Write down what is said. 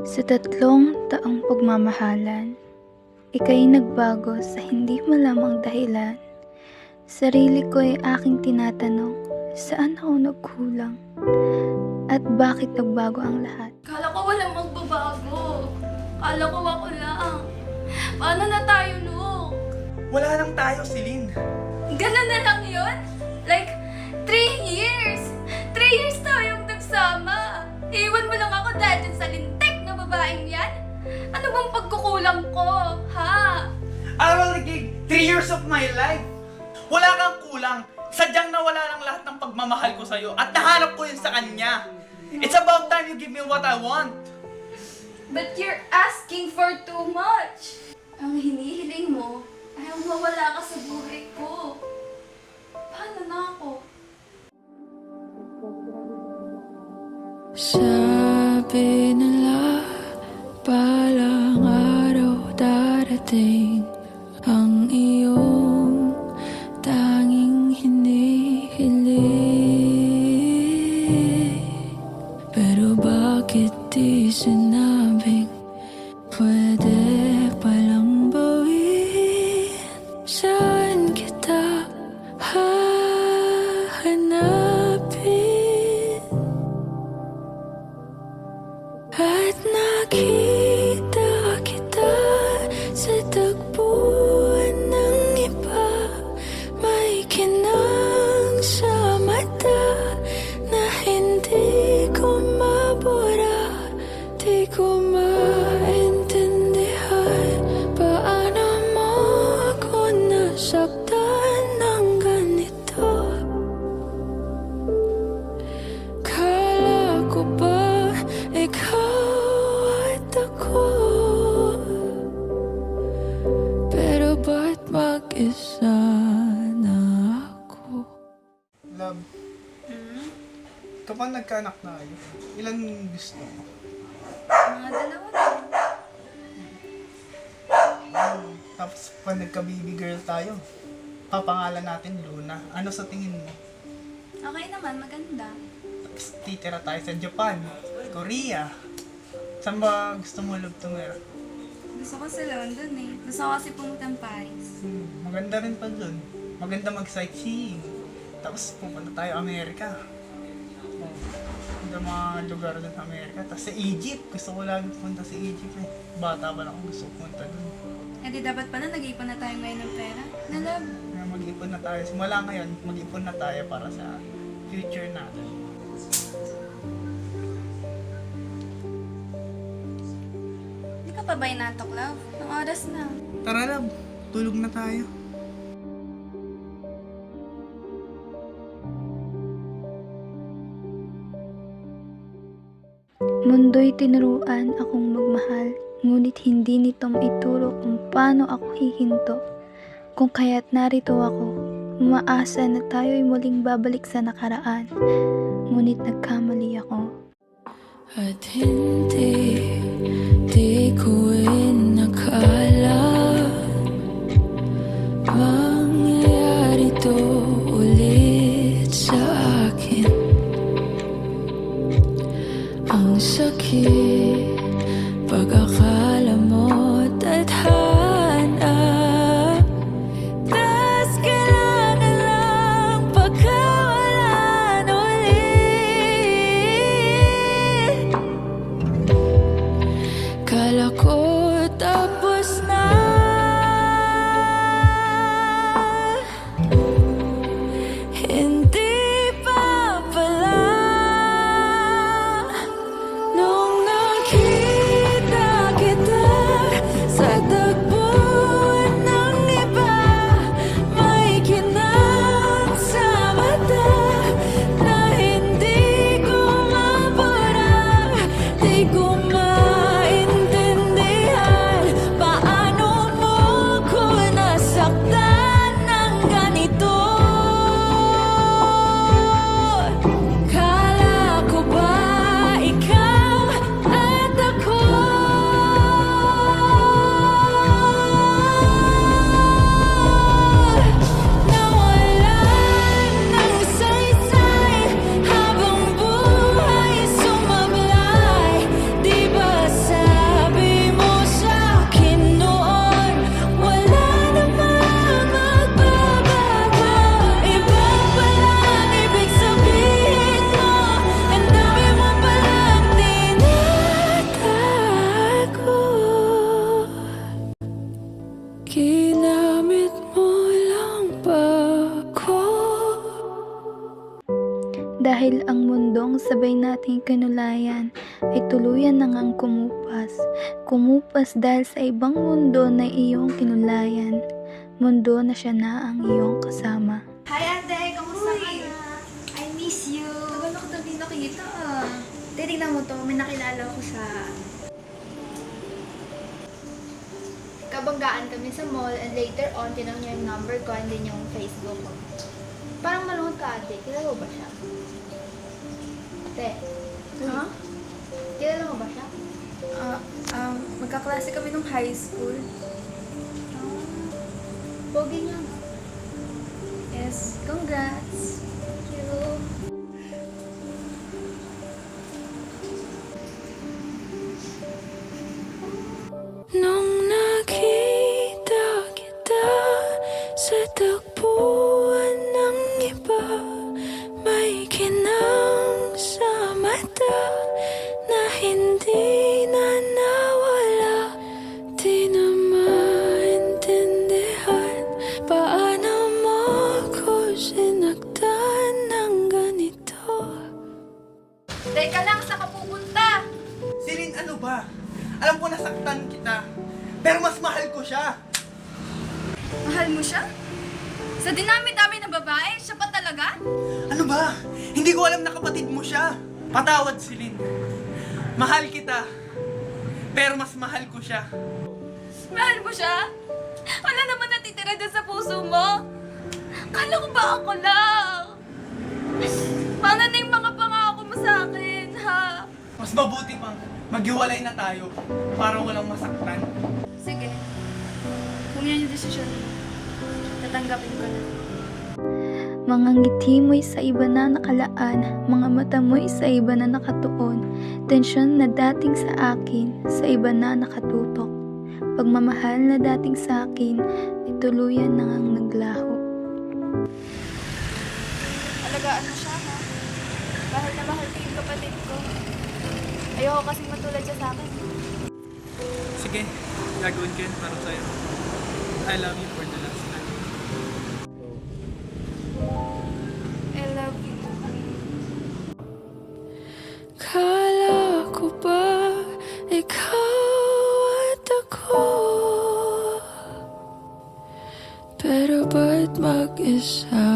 Sa 3 taong pagmamahalan, ika'y nagbago sa hindi malamang dahilan. Sarili ko'y aking tinatanong, saan ako nagkulang? At bakit nagbago ang lahat? Kala ko walang magbabago. Kala ko ako lang. Paano na tayo, Luke? Wala lang tayo, Celine. Ganun na lang yun? Like, 3 years! 3 years tayong nagsama! Iwan mo lang ako dahil dyan sa lintik na babaeng yan? Ano bang pagkukulang ko, ha? I will give 3 years of my life. Wala kang kulang. Sadyang nawala ng lahat ng pagmamahal ko sa'yo at nahanap ko yun sa kanya. It's about time you give me what I want. But you're asking for too much. Ang hinihiling mo ay ang mawala ka sa buhay ko. Paano na ako? Sabi nila, balang araw darating ang iyong tanging hinihiling. Pero bakit di sinabing pwede palang bawin? Saan kita hahanapin? At nakita kita sa tagpuan ng iba. May kinang sa mata na hindi ko mabura. Di ko maintindihan paano mo ako nasaktan ng ganito. Kala ko ba ikaw at ako? Pero ba't mag-isa na ako? Love, kapag nagkaanak na kayo, ilan gusto mo? Mga 2 lang. Tapos pag nagka-baby girl tayo, papangalan natin Luna. Ano sa tingin mo? Okay naman, maganda. Tapos titira tayo sa Japan, Korea. Saan ba gusto mo love tumira? Gusto ko sa London eh. Gusto ko kasi pumunta ng Paris. Maganda rin pa dun. Maganda mag-sightseeing. Tapos pupunta tayo Amerika. Maganda mga lugar dun sa Amerika. Tapos sa Egypt. Gusto ko lagi pupunta sa Egypt eh. Bata pa lang ako gusto ko pumunta dun. Eh di dapat pala nag-iipon na tayo ngayon ng pera. Nalab. Kaya mag-ipon na tayo. Simula ngayon, mag-ipon na tayo para sa future natin. Hindi ka pa ba inatok, love? Ang oras na. Tara love, tulog na tayo. Mundo'y tinuruan akong magmahal, ngunit hindi nito maituro kung paano ako hihinto. Kung kaya't narito ako, umaasa na tayo'y muling babalik sa nakaraan, ngunit nagkamali ako. At di ko inakala mangyayari to ulit sa akin. Ang sakit pag akala mo tadhana, tas kailangan lang pagkawalan ulit. Kala ko tapos na, hindi pa pala. Nung nakita kita sa tagpuan ng iba, may kinang sa mata na hindi ko mabura. Di ko maintindihan sabay nating kinulayan ay tuluyan na ngang kumupas. Kumupas dahil sa ibang mundo na iyong kinulayan. Mundo na siya na ang iyong kasama. Hi ate, kamusta ka na? I miss you. Tagal ako tabi nakita. Titignan mo to, may nakilala ko sa... Kabanggaan kami sa mall and later on, tinanong niya yung number ko and then yung Facebook ko. Parang malungkot ka ate, kilala mo ba siya? Ate, Ha? kilala mo ba siya? Magkaklase kami nung high school. Pogi niya. Yes, congrats! Thank you. Nung nakita kita sa tagpuan ng iba, may kinang sa mata na hindi na nawala. Di na maintindihan paano mo ko sinaktan ng ganito. Teka lang, saan ka pupunta? Celine, ano ba? Alam ko nasaktan kita. Pero mas mahal ko siya. Mahal mo siya? Sa dinami-dami ng babae, siya pa talaga? Ano ba? Hindi ko alam na kapatid mo siya. Patawad, Celine. Mahal kita. Pero mas mahal ko siya. Mahal mo siya? Wala naman natitira doon sa puso mo. Kala ko ba ako lang? Paano na yung mga pangako mo sa akin, ha? Mas mabuti pang maghiwalay na tayo para walang masaktan. Sige. Kung yan yung desisyon mo, tatanggapin ko na. Mga ngiti mo'y sa iba na nakalaan, mga mata mo'y sa iba na nakatuon. Tensyon na dating sa akin, sa iba na nakatutok. Pagmamahal na dating sa akin, ay tuluyan na ngang naglaho. Alagaan mo siya, ha? Mahal na mahal ko yung kapatid ko. Ayoko kasing matulad siya sa akin. Sige, gagawin ko yun para sa'yo. I love you for the last time. I love you. Kala ko ba ikaw at ako? Pero ba't mag-isa